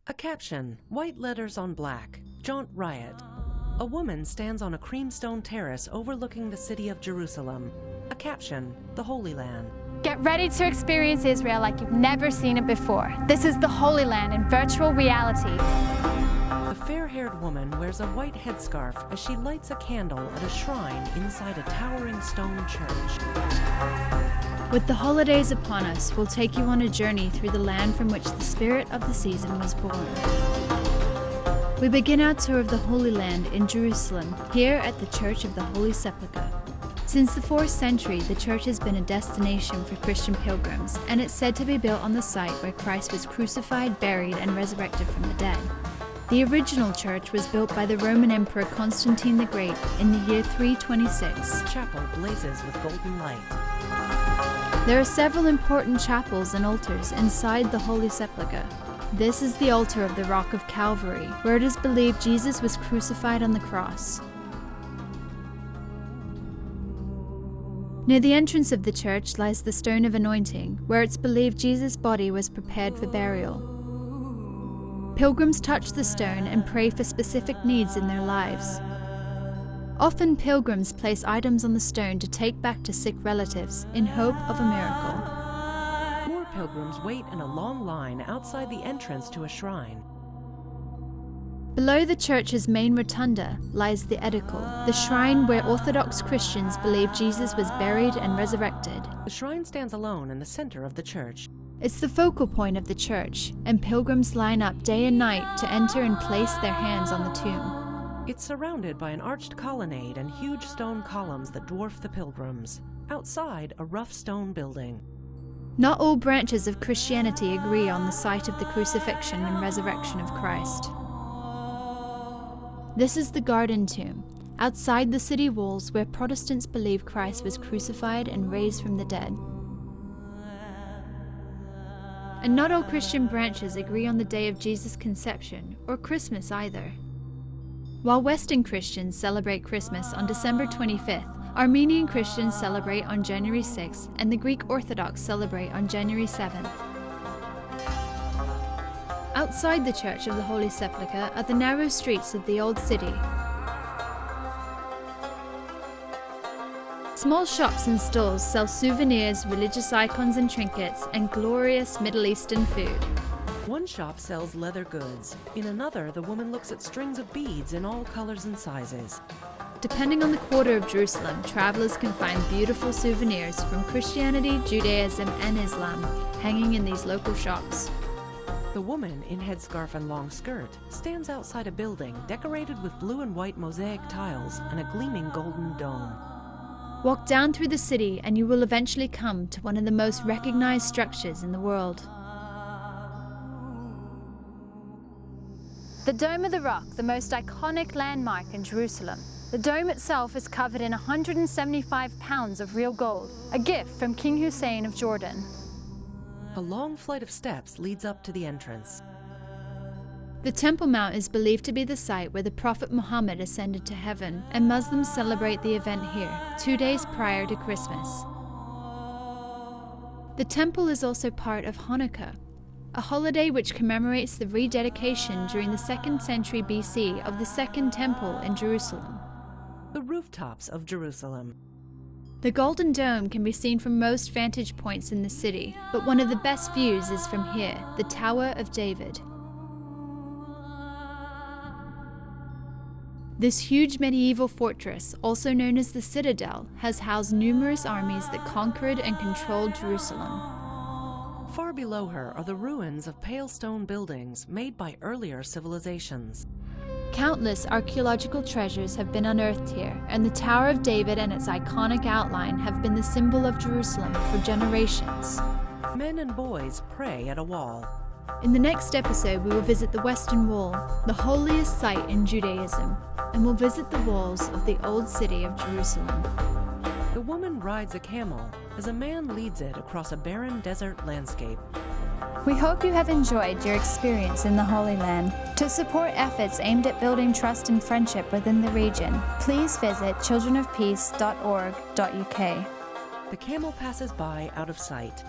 A caption, white letters on black, Jaunt Riot. A woman stands on a creamstone terrace overlooking the city of Jerusalem. A caption, the Holy Land. Get ready to experience Israel like you've never seen it before. This is the Holy Land in virtual reality. The fair-haired woman wears a white headscarf as she lights a candle at a shrine inside a towering stone church. With the holidays upon us, we'll take you on a journey through the land from which the spirit of the season was born. We begin our tour of the Holy Land in Jerusalem, here at the Church of the Holy Sepulchre. Since the 4th century, the church has been a destination for Christian pilgrims, and it's said to be built on the site where Christ was crucified, buried, and resurrected from the dead. The original church was built by the Roman Emperor Constantine the Great in the year 326. The chapel blazes with golden light. There are several important chapels and altars inside the Holy Sepulchre. This is the altar of the Rock of Calvary, where it is believed Jesus was crucified on the cross. Near the entrance of the church lies the Stone of Anointing, where it's believed Jesus' body was prepared for burial. Pilgrims touch the stone and pray for specific needs in their lives. Often pilgrims place items on the stone to take back to sick relatives in hope of a miracle. More pilgrims wait in a long line outside the entrance to a shrine. Below the church's main rotunda lies the edicle, the shrine where Orthodox Christians believe Jesus was buried and resurrected. The shrine stands alone in the center of the church. It's the focal point of the church, and pilgrims line up day and night to enter and place their hands on the tomb. It's surrounded by an arched colonnade and huge stone columns that dwarf the pilgrims. Outside, a rough stone building. Not all branches of Christianity agree on the site of the crucifixion and resurrection of Christ. This is the Garden Tomb, outside the city walls where Protestants believe Christ was crucified and raised from the dead. And not all Christian branches agree on the day of Jesus' conception, or Christmas either. While Western Christians celebrate Christmas on December 25th, Armenian Christians celebrate on January 6th, and the Greek Orthodox celebrate on January 7th. Outside the Church of the Holy Sepulchre are the narrow streets of the Old City. Small shops and stalls sell souvenirs, religious icons and trinkets, and glorious Middle Eastern food. One shop sells leather goods. In another, the woman looks at strings of beads in all colors and sizes. Depending on the quarter of Jerusalem, travelers can find beautiful souvenirs from Christianity, Judaism, and Islam hanging in these local shops. The woman, in headscarf and long skirt, stands outside a building decorated with blue and white mosaic tiles and a gleaming golden dome. Walk down through the city and you will eventually come to one of the most recognized structures in the world. The Dome of the Rock, the most iconic landmark in Jerusalem. The dome itself is covered in 175 pounds of real gold, a gift from King Hussein of Jordan. A long flight of steps leads up to the entrance. The Temple Mount is believed to be the site where the Prophet Muhammad ascended to heaven, and Muslims celebrate the event here, 2 days prior to Christmas. The temple is also part of Hanukkah, a holiday which commemorates the rededication during the 2nd century BC of the Second Temple in Jerusalem. The rooftops of Jerusalem. The Golden Dome can be seen from most vantage points in the city, but one of the best views is from here, the Tower of David. This huge medieval fortress, also known as the Citadel, has housed numerous armies that conquered and controlled Jerusalem. Far below her are the ruins of pale stone buildings made by earlier civilizations. Countless archaeological treasures have been unearthed here, and the Tower of David and its iconic outline have been the symbol of Jerusalem for generations. Men and boys pray at a wall. In the next episode, we will visit the Western Wall, the holiest site in Judaism, and we'll visit the walls of the old city of Jerusalem. The woman rides a camel as a man leads it across a barren desert landscape. We hope you have enjoyed your experience in the Holy Land. To support efforts aimed at building trust and friendship within the region, please visit childrenofpeace.org.uk. The camel passes by out of sight.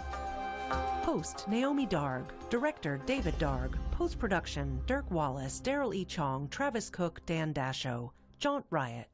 Host Naomi Darg. Director David Darg. Post-production Dirk Wallace, Daryl E. Chong, Travis Cook, Dan Dasho. Jaunt Riot.